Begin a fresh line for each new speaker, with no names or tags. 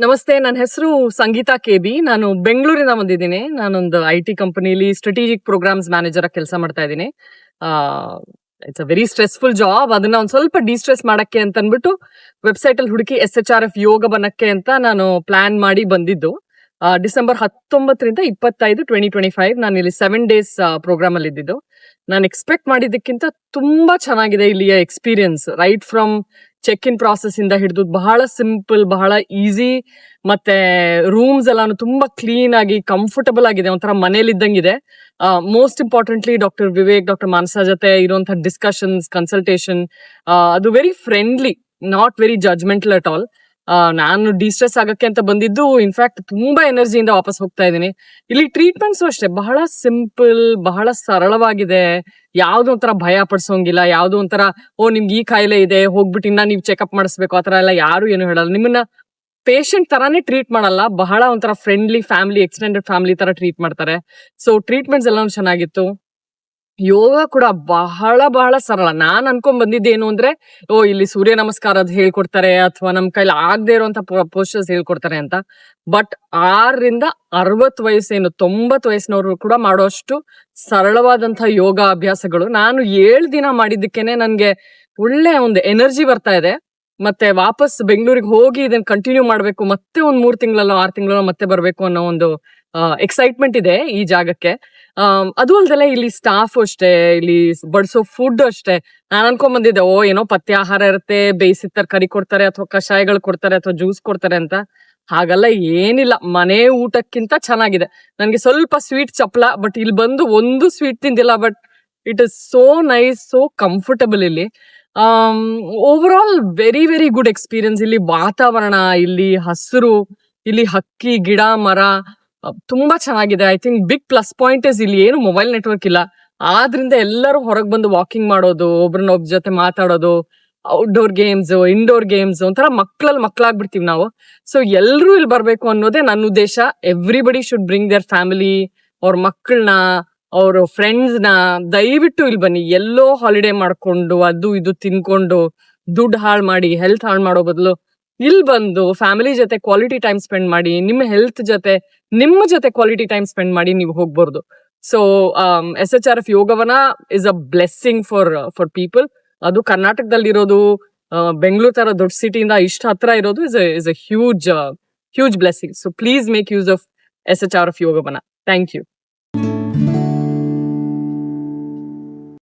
ನಮಸ್ತೆ. ನನ್ನ ಹೆಸರು ಸಂಗೀತಾ ಕೆ.ಬಿ. ನಾನು ಬೆಂಗಳೂರಿಂದ ಬಂದಿದ್ದೀನಿ. ನಾನೊಂದು ಐ.ಟಿ ಕಂಪನಿಲಿ ಸ್ಟ್ರಾಟಜಿಕ್ ಪ್ರೋಗ್ರಾಮ್ಸ್ ಮ್ಯಾನೇಜರ್ ಆಗಿ ಕೆಲಸ ಮಾಡ್ತಾ ಇದ್ದೀನಿ. It's a very stressful job. ಅದನ್ನ ಒಂದು ಸ್ವಲ್ಪ ಡಿಸ್ಟ್ರೆಸ್ ಮಾಡಕ್ಕೆ ಅಂತ ಅಂದ್ಬಿಟ್ಟು ವೆಬ್‌ಸೈಟ್ ಅಲ್ಲಿ ಹುಡುಕಿ SHRF ಯೋಗ ಬನ್ನಕ್ಕೆ ಅಂತ ನಾನು ಪ್ಲಾನ್ ಮಾಡಿ ಬಂದಿದ್ದು. ಡಿಸೆಂಬರ್ 19 ರಿಂದ 25, 2025 ನಾನು ಇಲ್ಲಿ 7 ಡೇಸ್ ಪ್ರೋಗ್ರಾಮ್ ಅಲ್ಲಿ ಇದ್ದಿದ್ದು. ನಾನು ಎಕ್ಸ್ಪೆಕ್ಟ್ ಮಾಡಿದ್ದಕ್ಕಿಂತ ತುಂಬಾ ಚೆನ್ನಾಗಿದೆ ಇಲ್ಲಿಯ experience. Right from check in process ಇಂದ ಹಿಡಿದು ಬಹಳ ಸಿಂಪಲ್, ಬಹಳ ಈಸಿ, ಮತ್ತೆ ರೂಮ್ಸ್ ಎಲ್ಲಾನು ತುಂಬಾ ಕ್ಲೀನ್ ಆಗಿ ಕಂಫರ್ಟಬಲ್ ಆಗಿದೆ. ಒಂಥರ ಮನೇಲಿದ್ದಂಗಿದೆ. Most importantly doctor Vivek, doctor Manasa ಜೊತೆ ಇರುವಂತಹ ಡಿಸ್ಕಷನ್ಸ್, ಕನ್ಸಲ್ಟೇಷನ್ ಅದು very friendly, not very judgemental at all. ನಾನು ಡಿಸ್ಟ್ರೆಸ್ ಆಗಕ್ಕೆ ಅಂತ ಬಂದಿದ್ದು, ಇನ್ಫ್ಯಾಕ್ಟ್ ತುಂಬಾ ಎನರ್ಜಿಯಿಂದ ವಾಪಸ್ ಹೋಗ್ತಾ ಇದ್ದೀನಿ. ಇಲ್ಲಿ ಟ್ರೀಟ್ಮೆಂಟ್ಸ್ ಅಷ್ಟೇ ಬಹಳ ಸಿಂಪಲ್, ಬಹಳ ಸರಳವಾಗಿದೆ. ಯಾವ್ದು ಒಂಥರ ಭಯ ಪಡಿಸೋಂಗಿಲ್ಲ. ಯಾವ್ದು ಒಂಥರ ನಿಮ್ಗೆ ಈ ಕಾಯಿಲೆ ಇದೆ, ಹೋಗ್ಬಿಟ್ಟು ಇನ್ನ ನೀವು ಚೆಕ್ಅಪ್ ಮಾಡಿಸ್ಬೇಕು, ಆತರ ಎಲ್ಲ ಯಾರು ಏನು ಹೇಳಲ್ಲ. ನಿಮ್ಮನ್ನ ಪೇಷಂಟ್ ತರಾನೇ ಟ್ರೀಟ್ ಮಾಡಲ್ಲ. ಬಹಳ ಒಂಥರ ಫ್ರೆಂಡ್ಲಿ ಫ್ಯಾಮಿಲಿ, ಎಕ್ಸ್ಟೆಂಡೆಡ್ ಫ್ಯಾಮಿಲಿ ತರ ಟ್ರೀಟ್ ಮಾಡ್ತಾರೆ. ಸೊ ಟ್ರೀಟ್ಮೆಂಟ್ಸ್ ಎಲ್ಲಾನು ಚೆನ್ನಾಗಿತ್ತು. ಯೋಗ ಕೂಡ ಬಹಳ ಬಹಳ ಸರಳ. ನಾನ್ ಅನ್ಕೊಂಡ್ ಬಂದಿದ್ದೇನು ಅಂದ್ರೆ, ಇಲ್ಲಿ ಸೂರ್ಯ ನಮಸ್ಕಾರದ್ ಹೇಳ್ಕೊಡ್ತಾರೆ ಅಥವಾ ನಮ್ ಕೈಲಿ ಆಗದೆ ಇರುವಂತ ಪೋಸ್ಟರ್ಸ್ ಹೇಳ್ಕೊಡ್ತಾರೆ ಅಂತ. ಬಟ್ 6ರಿಂದ 60 ವಯಸ್ಸೇನು 90 ವಯಸ್ಸಿನವರು ಕೂಡ ಮಾಡೋಷ್ಟು ಸರಳವಾದಂತಹ ಯೋಗ ಅಭ್ಯಾಸಗಳು. ನಾನು 7 ದಿನ ಮಾಡಿದ್ದಕ್ಕೇನೆ ನನ್ಗೆ ಒಳ್ಳೆ ಒಂದು ಎನರ್ಜಿ ಬರ್ತಾ ಇದೆ. ಮತ್ತೆ ವಾಪಸ್ ಬೆಂಗಳೂರಿಗೆ ಹೋಗಿ ಇದನ್ನ ಕಂಟಿನ್ಯೂ ಮಾಡ್ಬೇಕು, ಮತ್ತೆ ಒಂದ್ 3 ತಿಂಗಳಲ್ಲೋ 6 ತಿಂಗಳಲ್ಲೋ ಮತ್ತೆ ಬರ್ಬೇಕು ಅನ್ನೋ ಒಂದು ಎಕ್ಸೈಟ್ಮೆಂಟ್ ಇದೆ ಈ ಜಾಗಕ್ಕೆ. ಅದು ಅಲ್ದಲೆ ಇಲ್ಲಿ ಸ್ಟಾಫ್ ಅಷ್ಟೇ, ಇಲ್ಲಿ ಬಡಿಸೋ ಫುಡ್ ಅಷ್ಟೇ. ನಾನ್ ಅನ್ಕೊಂಡ್ ಬಂದಿದ್ದೆ, ಏನೋ ಪಥ್ಯ ಆಹಾರ ಇರುತ್ತೆ, ಬೇಯಿಸಿದ ತರಕಾರಿ ಕೊಡ್ತಾರೆ ಅಥವಾ ಕಷಾಯಗಳು ಕೊಡ್ತಾರೆ ಅಥವಾ ಜ್ಯೂಸ್ ಕೊಡ್ತಾರೆ ಅಂತ. ಹಾಗಲ್ಲ, ಏನಿಲ್ಲ. ಮನೆ ಊಟಕ್ಕಿಂತ ಚೆನ್ನಾಗಿದೆ. ನನ್ಗೆ ಸ್ವಲ್ಪ ಸ್ವೀಟ್ ಚಪ್ಪಲ, ಬಟ್ ಇಲ್ಲಿ ಬಂದು ಒಂದು ಸ್ವೀಟ್ ತಿಂದಿಲ್ಲ. But it is so nice, so comfortable ಇಲ್ಲಿ. Overall very very good experience. ಇಲ್ಲಿ ವಾತಾವರಣ, ಇಲ್ಲಿ ಹಸಿರು, ಇಲ್ಲಿ ಹಕ್ಕಿ, ಗಿಡ, ಮರ ತುಂಬಾ ಚೆನ್ನಾಗಿದೆ. I think big plus point is ಇಲ್ಲಿ ಏನು ಮೊಬೈಲ್ ನೆಟ್ವರ್ಕ್ ಇಲ್ಲ. ಆದ್ರಿಂದ ಎಲ್ಲರೂ ಹೊರಗೆ ಬಂದು ವಾಕಿಂಗ್ ಮಾಡೋದು, ಒಬ್ರನ್ನೊಬ್ರ ಜೊತೆ ಮಾತಾಡೋದು, ಔಟ್ಡೋರ್ ಗೇಮ್ಸ್, ಇಂಡೋರ್ ಗೇಮ್ಸ್, ಒಂಥರ ಮಕ್ಕಳಾಗ್ಬಿಡ್ತೀವಿ ನಾವು. ಸೊ ಎಲ್ರೂ ಇಲ್ಲಿ ಬರ್ಬೇಕು ಅನ್ನೋದೇ ನನ್ನ ಉದ್ದೇಶ. Everybody should bring their family, ಅವ್ರ ಮಕ್ಕಳನ್ನ, ಅವ್ರ ಫ್ರೆಂಡ್ಸ್ನ. ದಯವಿಟ್ಟು ಇಲ್ಲಿ ಬನ್ನಿ. ಎಲ್ಲೋ ಹಾಲಿಡೇ ಮಾಡ್ಕೊಂಡು ಅದು ಇದು ತಿನ್ಕೊಂಡು ದುಡ್ಡು ಹಾಳು ಮಾಡಿ, ಹೆಲ್ತ್ ಹಾಳು ಮಾಡೋ ಬದಲು ಇಲ್ಲಿ ಬಂದು ಫ್ಯಾಮಿಲಿ ಜೊತೆ ಕ್ವಾಲಿಟಿ ಟೈಮ್ ಸ್ಪೆಂಡ್ ಮಾಡಿ, ನಿಮ್ಮ ಜೊತೆ ಕ್ವಾಲಿಟಿ ಟೈಮ್ ಸ್ಪೆಂಡ್ ಮಾಡಿ ನೀವು ಹೋಗ್ಬಾರ್ದು. So SHRF Yogavana is a blessing for people. ಅದು ಕರ್ನಾಟಕದಲ್ಲಿರೋದು, ಬೆಂಗಳೂರು ತರ ದೊಡ್ಡ ಸಿಟಿಯಿಂದ ಇಷ್ಟು ಹತ್ರ ಇರೋದು is a huge blessing. So please make use of SHRF Yogavana. Thank you.